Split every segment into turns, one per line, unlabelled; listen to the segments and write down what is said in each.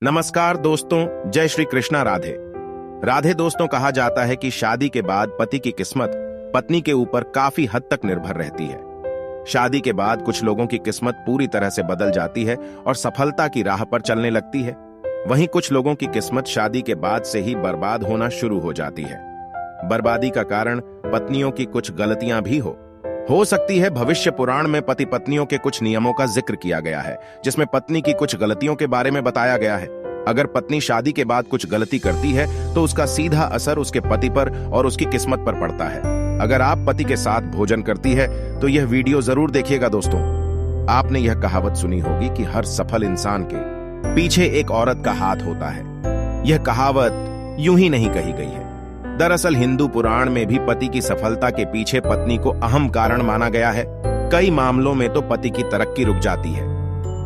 नमस्कार दोस्तों, जय श्री कृष्णा। राधे राधे। दोस्तों, कहा जाता है कि शादी के बाद पति की किस्मत पत्नी के ऊपर काफी हद तक निर्भर रहती है। शादी के बाद कुछ लोगों की किस्मत पूरी तरह से बदल जाती है और सफलता की राह पर चलने लगती है। वहीं कुछ लोगों की किस्मत शादी के बाद से ही बर्बाद होना शुरू हो जाती है। बर्बादी का कारण पत्नियों की कुछ गलतियां भी हो सकती है। भविष्य पुराण में पति पत्नियों के कुछ नियमों का जिक्र किया गया है, जिसमें पत्नी की कुछ गलतियों के बारे में बताया गया है। अगर पत्नी शादी के बाद कुछ गलती करती है तो उसका सीधा असर उसके पति पर और उसकी किस्मत पर पड़ता है। अगर आप पति के साथ भोजन करती है तो यह वीडियो जरूर देखिएगा। दोस्तों, आपने यह कहावत सुनी होगी कि हर सफल इंसान के पीछे एक औरत का हाथ होता है। यह कहावत यूं ही नहीं कही गई है। दरअसल हिंदू पुराण में भी पति की सफलता के पीछे पत्नी को अहम कारण माना गया है। कई मामलों में तो पति की तरक्की रुक जाती है।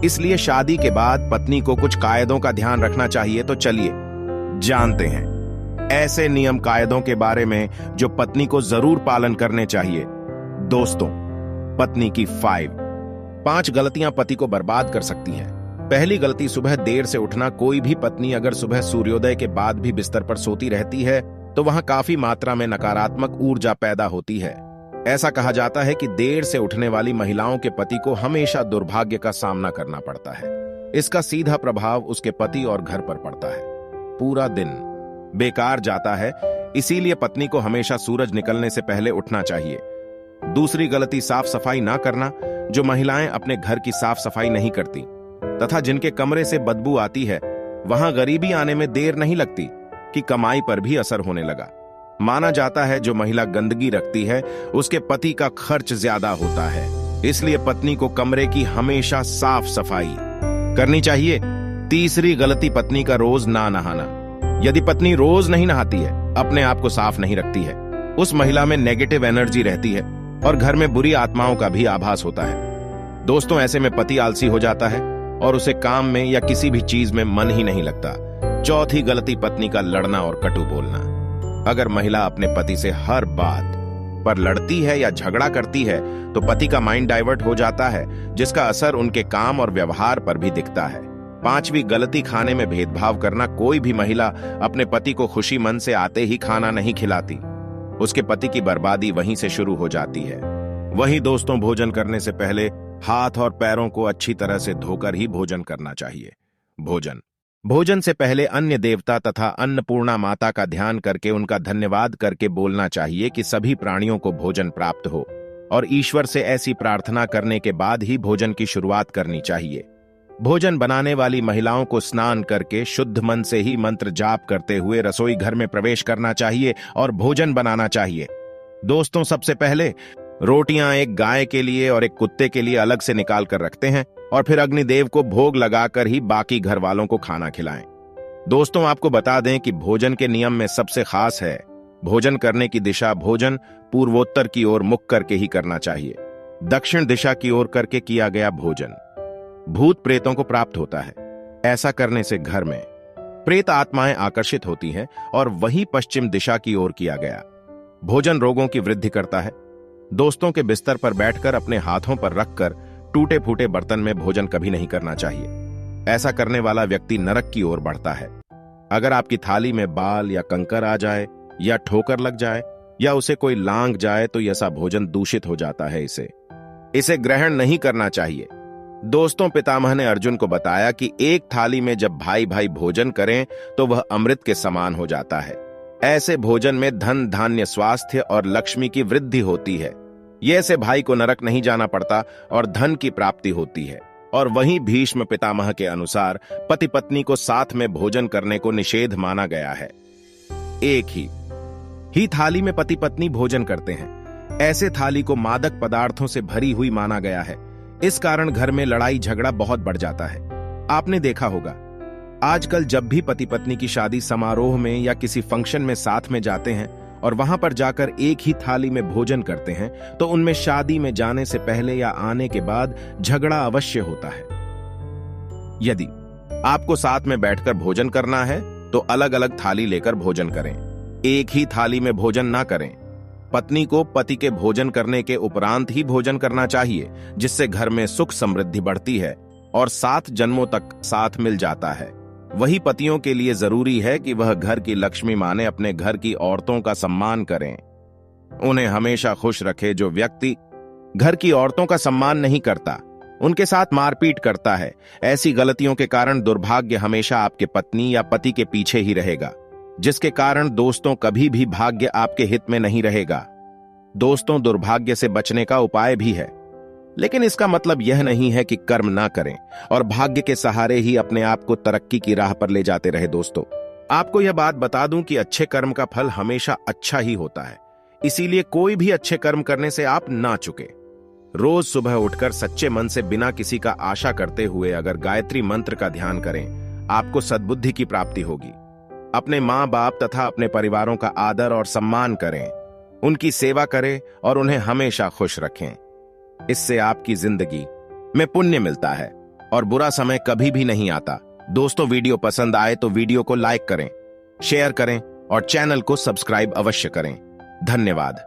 इसलिए शादी के बाद पत्नी को कुछ कायदों का ध्यान रखना चाहिए। तो चलिए जानते हैं ऐसे नियम कायदों के बारे में जो पत्नी को जरूर पालन करने चाहिए। दोस्तों, पत्नी की 5 गलतियां पति को बर्बाद कर सकती हैं। पहली गलती, सुबह देर से उठना। कोई भी पत्नी अगर सुबह सूर्योदय के बाद भी बिस्तर पर सोती रहती है तो वहां काफी मात्रा में नकारात्मक ऊर्जा पैदा होती है। ऐसा कहा जाता है कि देर से उठने वाली महिलाओं के पति को हमेशा दुर्भाग्य का सामना करना पड़ता है। इसका सीधा प्रभाव उसके पति और घर पर पड़ता है। पूरा दिन बेकार जाता है। इसीलिए पत्नी को हमेशा सूरज निकलने से पहले उठना चाहिए। दूसरी गलती, साफ सफाई ना करना। जो महिलाएं अपने घर की साफ सफाई नहीं करती तथा जिनके कमरे से बदबू आती है, वहां गरीबी आने में देर नहीं लगती कि कमाई पर भी असर होने लगा। माना जाता है जो महिला गंदगी रखती है उसके पति का खर्च ज्यादा होता है। इसलिए पत्नी को कमरे की हमेशा साफ सफाई करनी चाहिए। तीसरी गलती, पत्नी का रोज ना नहाना। यदि पत्नी रोज नहीं नहाती है, अपने आप को साफ नहीं रखती है, उस महिला में नेगेटिव एनर्जी रहती है और घर में बुरी आत्माओं का भी आभास होता है। दोस्तों, ऐसे में पति आलसी हो जाता है और उसे काम में या किसी भी चीज में मन ही नहीं लगता। चौथी गलती, पत्नी का लड़ना और कटु बोलना। अगर महिला अपने पति से हर बात पर लड़ती है या झगड़ा करती है तो पति का माइंड डाइवर्ट हो जाता है, जिसका असर उनके काम और व्यवहार पर भी दिखता है। पांचवी गलती, खाने में भेदभाव करना। कोई भी महिला अपने पति को खुशी मन से आते ही खाना नहीं खिलाती। उसके पति की बर्बादी वहीं से शुरू हो जाती है। वहीं दोस्तों, भोजन करने से पहले हाथ और पैरों को अच्छी तरह से धोकर ही भोजन करना चाहिए। भोजन से पहले अन्य देवता तथा अन्नपूर्णा माता का ध्यान करके उनका धन्यवाद करके बोलना चाहिए कि सभी प्राणियों को भोजन प्राप्त हो, और ईश्वर से ऐसी प्रार्थना करने के बाद ही भोजन की शुरुआत करनी चाहिए। भोजन बनाने वाली महिलाओं को स्नान करके शुद्ध मन से ही मंत्र जाप करते हुए रसोई घर में प्रवेश करना चाहिए और भोजन बनाना चाहिए। दोस्तों, सबसे पहले रोटियां एक गाय के लिए और एक कुत्ते के लिए अलग से निकाल कर रखते हैं और फिर अग्निदेव को भोग लगाकर ही बाकी घर वालों को खाना खिलाएं। दोस्तों, आपको बता दें कि भोजन के नियम में सबसे खास है भोजन करने की दिशा। भोजन पूर्वोत्तर की ओर मुख करके ही करना चाहिए। दक्षिण दिशा की ओर करके किया गया भोजन भूत प्रेतों को प्राप्त होता है। ऐसा करने से घर में प्रेत आत्माएं आकर्षित होती हैं और वही पश्चिम दिशा की ओर किया गया भोजन रोगों की वृद्धि करता है। दोस्तों, के बिस्तर पर बैठकर अपने हाथों पर रखकर टूटे फूटे बर्तन में भोजन कभी नहीं करना चाहिए। ऐसा करने वाला व्यक्ति नरक की ओर बढ़ता है। अगर आपकी थाली में बाल या कंकर आ जाए या ठोकर लग जाए या उसे कोई लांग जाए तो ऐसा भोजन दूषित हो जाता है। इसे ग्रहण नहीं करना चाहिए। दोस्तों, पितामह ने अर्जुन को बताया कि एक थाली में जब भाई भाई भोजन करें तो वह अमृत के समान हो जाता है। ऐसे भोजन में धन धान्य स्वास्थ्य और लक्ष्मी की वृद्धि होती है। ये से भाई को नरक नहीं जाना पड़ता और धन की प्राप्ति होती है। और वहीं भीष्म पितामह के अनुसार पति पत्नी को साथ में भोजन करने को निषेध माना गया है। एक ही थाली में पति पत्नी भोजन करते हैं। ऐसे थाली को मादक पदार्थों से भरी हुई माना गया है। इस कारण घर में लड़ाई झगड़ा बहुत बढ़ जाता है। आपने देखा होगा आजकल जब भी पति पत्नी की शादी समारोह में या किसी फंक्शन में साथ में जाते हैं और वहां पर जाकर एक ही थाली में भोजन करते हैं तो उनमें शादी में जाने से पहले या आने के बाद झगड़ा अवश्य होता है। यदि आपको साथ में बैठकर भोजन करना है तो अलग अलग थाली लेकर भोजन करें। एक ही थाली में भोजन ना करें। पत्नी को पति के भोजन करने के उपरांत ही भोजन करना चाहिए, जिससे घर में सुख समृद्धि बढ़ती है और 7 जन्मों तक साथ मिल जाता है। वही पतियों के लिए जरूरी है कि वह घर की लक्ष्मी माने अपने घर की औरतों का सम्मान करें, उन्हें हमेशा खुश रखे। जो व्यक्ति घर की औरतों का सम्मान नहीं करता, उनके साथ मारपीट करता है, ऐसी गलतियों के कारण दुर्भाग्य हमेशा आपके पत्नी या पति के पीछे ही रहेगा, जिसके कारण दोस्तों कभी भी भाग्य आपके हित में नहीं रहेगा। दोस्तों, दुर्भाग्य से बचने का उपाय भी है, लेकिन इसका मतलब यह नहीं है कि कर्म ना करें और भाग्य के सहारे ही अपने आप को तरक्की की राह पर ले जाते रहे। दोस्तों, आपको यह बात बता दूं कि अच्छे कर्म का फल हमेशा अच्छा ही होता है, इसीलिए कोई भी अच्छे कर्म करने से आप ना चुके। रोज सुबह उठकर सच्चे मन से बिना किसी का आशा करते हुए अगर गायत्री मंत्र का ध्यान करें, आपको सद्बुद्धि की प्राप्ति होगी। अपने माँ बाप तथा अपने परिवारों का आदर और सम्मान करें, उनकी सेवा करें और उन्हें हमेशा खुश रखें। इससे आपकी जिंदगी में पुण्य मिलता है और बुरा समय कभी भी नहीं आता। दोस्तों, वीडियो पसंद आए तो वीडियो को लाइक करें, शेयर करें और चैनल को सब्सक्राइब अवश्य करें। धन्यवाद।